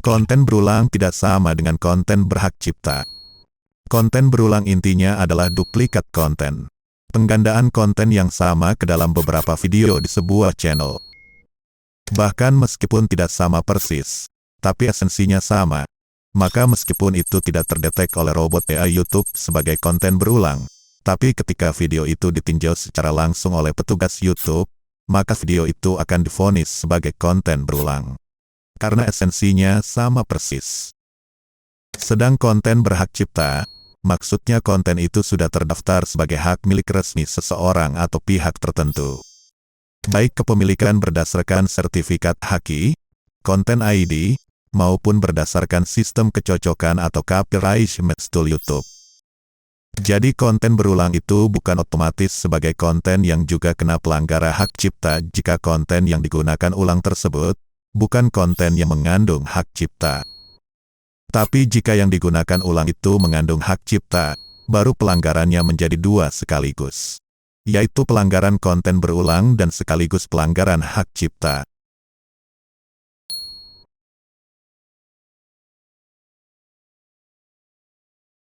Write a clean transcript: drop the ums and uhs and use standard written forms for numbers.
Konten berulang tidak sama dengan konten berhak cipta. Konten berulang intinya adalah duplikat konten. Penggandaan konten yang sama ke dalam beberapa video di sebuah channel. Bahkan meskipun tidak sama persis, tapi esensinya sama, maka meskipun itu tidak terdetek oleh robot AI YouTube sebagai konten berulang, tapi ketika video itu ditinjau secara langsung oleh petugas YouTube, maka video itu akan divonis sebagai konten berulang. Karena esensinya sama persis. Sedang konten berhak cipta, maksudnya konten itu sudah terdaftar sebagai hak milik resmi seseorang atau pihak tertentu. Baik kepemilikan berdasarkan sertifikat HAQI, Content ID, maupun berdasarkan sistem kecocokan atau copyright match tool YouTube. Jadi konten berulang itu bukan otomatis sebagai konten yang juga kena pelanggaran hak cipta jika konten yang digunakan ulang tersebut bukan konten yang mengandung hak cipta. Tapi jika yang digunakan ulang itu mengandung hak cipta, baru pelanggarannya menjadi dua sekaligus. Yaitu pelanggaran konten berulang dan sekaligus pelanggaran hak cipta.